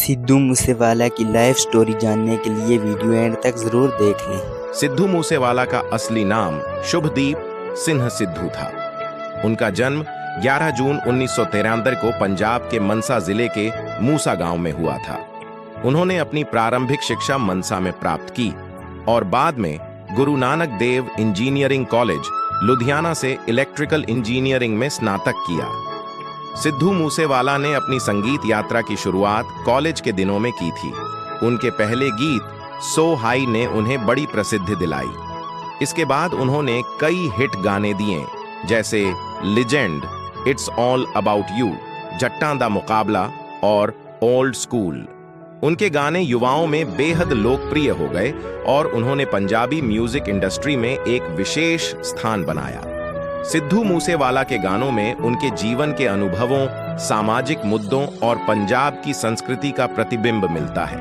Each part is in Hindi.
सिद्धू मूसेवाला की लाइफ स्टोरी जानने के लिए वीडियो एंड तक जरूर देख लें। सिद्धू मूसेवाला का असली नाम शुभदीप सिंह सिद्धू था। उनका जन्म 11 जून 1973 को पंजाब के मनसा जिले के मूसा गांव में हुआ था। उन्होंने अपनी प्रारंभिक शिक्षा मनसा में प्राप्त की और बाद में गुरु नानक देव इंजीनियरिंग कॉलेज लुधियाना से इलेक्ट्रिकल इंजीनियरिंग में स्नातक किया। सिद्धू मूसेवाला ने अपनी संगीत यात्रा की शुरुआत कॉलेज के दिनों में की थी। उनके पहले गीत सो हाई ने उन्हें बड़ी प्रसिद्धि दिलाई। इसके बाद उन्होंने कई हिट गाने दिए जैसे legend, it's all about you, Jattan Da Muqabla और ओल्ड स्कूल। उनके गाने युवाओं में बेहद लोकप्रिय हो गए और उन्होंने पंजाबी म्यूजिक इंडस्ट्री में एक विशेष स्थान बनाया। सिद्धू मूसेवाला के गानों में उनके जीवन के अनुभवों, सामाजिक मुद्दों और पंजाब की संस्कृति का प्रतिबिंब मिलता है।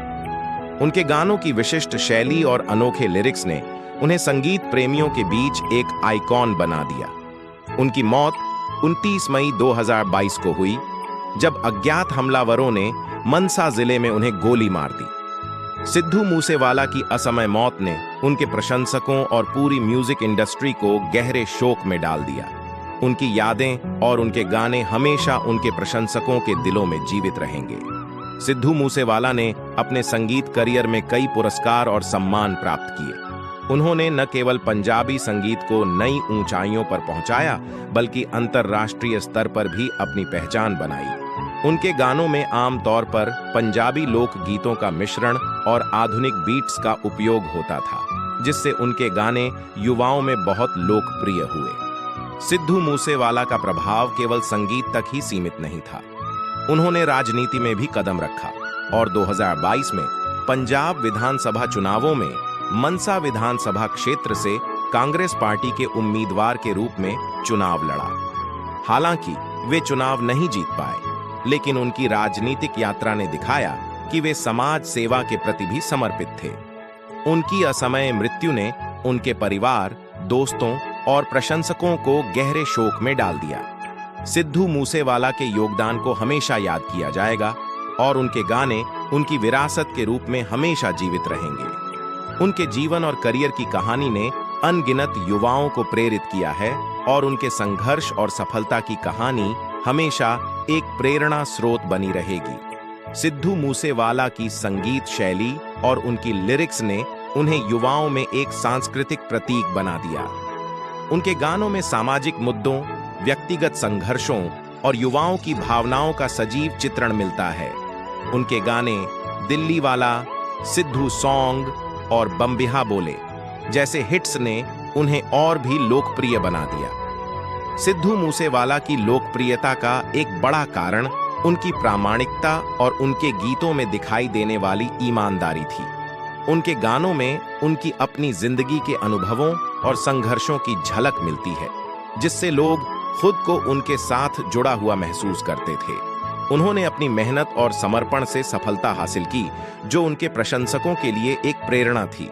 उनके गानों की विशिष्ट शैली और अनोखे लिरिक्स ने उन्हें संगीत प्रेमियों के बीच एक आइकॉन बना दिया। उनकी मौत 29 मई 2022 को हुई जब अज्ञात हमलावरों ने मनसा जिले में उन्हें गोली मार दी। सिद्धू मूसेवाला की असमय मौत ने उनके प्रशंसकों और पूरी म्यूजिक इंडस्ट्री को गहरे शोक में डाल दिया। उनकी यादें और उनके गाने हमेशा उनके प्रशंसकों के दिलों में जीवित रहेंगे। सिद्धू मूसेवाला ने अपने संगीत करियर में कई पुरस्कार और सम्मान प्राप्त किए। उन्होंने न केवल पंजाबी संगीत को नई ऊंचाइयों पर पहुंचाया, बल्कि अंतर्राष्ट्रीय स्तर पर भी अपनी पहचान बनाई। उनके गानों में आमतौर पर पंजाबी लोक गीतों का मिश्रण और आधुनिक बीट्स का उपयोग होता था, जिससे उनके गाने युवाओं में बहुत लोकप्रिय हुए। सिद्धू मूसेवाला का प्रभाव केवल संगीत तक ही सीमित नहीं था। उन्होंने राजनीति में भी कदम रखा और 2022 में पंजाब विधानसभा चुनावों में मनसा विधानसभा क्षेत्र से कांग्रेस पार्टी के उम्मीदवार के रूप में चुनाव लड़ा। हालांकि वे चुनाव नहीं जीत पाए, लेकिन उनकी राजनीतिक यात्रा ने दिखाया कि वे समाज सेवा के प्रति भी समर्पित थे। उनकी असमय मृत्यु ने उनके परिवार, दोस्तों और प्रशंसकों को गहरे शोक में डाल दिया। सिद्धू मूसेवाला के योगदान को हमेशा याद किया जाएगा और उनके गाने उनकी विरासत के रूप में हमेशा जीवित रहेंगे। उनके जीवन और करियर की कहानी ने अनगिनत युवाओं को प्रेरित किया है और उनके संघर्ष और सफलता की कहानी हमेशा एक प्रेरणा स्रोत बनी रहेगी। सिद्धू मूसेवाला की संगीत शैली और उनकी लिरिक्स ने उन्हें युवाओं में एक सांस्कृतिक प्रतीक बना दिया। उनके गानों में सामाजिक मुद्दों, व्यक्तिगत संघर्षों और युवाओं की भावनाओं का सजीव चित्रण मिलता है। उनके गाने दिल्ली वाला, सिद्धू सॉन्ग और बम्बिहा बोले जैसे हिट्स ने उन्हें और भी लोकप्रिय बना दिया। सिद्धू मूसेवाला की लोकप्रियता का एक बड़ा कारण उनकी प्रामाणिकता और उनके गीतों में दिखाई देने वाली ईमानदारी थी। उनके गानों में उनकी अपनी जिंदगी के अनुभवों और संघर्षों की झलक मिलती है, जिससे लोग खुद को उनके साथ जुड़ा हुआ महसूस करते थे। उन्होंने अपनी मेहनत और समर्पण से सफलता हासिल की, जो उनके प्रशंसकों के लिए एक प्रेरणा थी।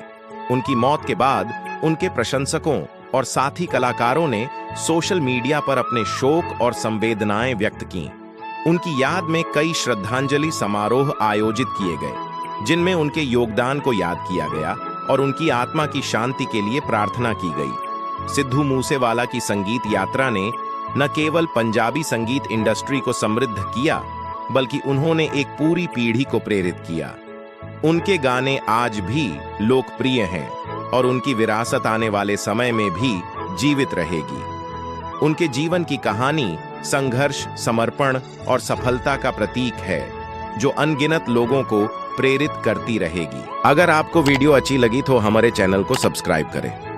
उनकी मौत के बाद उनके प्रशंसकों और साथी कलाकारों ने सोशल मीडिया पर अपने शोक और संवेदनाएं व्यक्त की। उनकी याद में कई श्रद्धांजलि समारोह आयोजित किए गए, जिनमें उनके योगदान को याद किया गया और उनकी आत्मा की शांति के लिए प्रार्थना की गई। सिद्धू मूसेवाला की संगीत यात्रा ने न केवल पंजाबी संगीत इंडस्ट्री को समृद्ध किया, बल्कि उन्होंने एक पूरी पीढ़ी को प्रेरित किया। उनके गाने आज भी लोकप्रिय हैं और उनकी विरासत आने वाले समय में भी जीवित रहेगी। उनके जीवन की कहानी संघर्ष, समर्पण और सफलता का प्रतीक है, जो अनगिनत लोगों को प्रेरित करती रहेगी। अगर आपको वीडियो अच्छी लगी तो हमारे चैनल को सब्सक्राइब करें।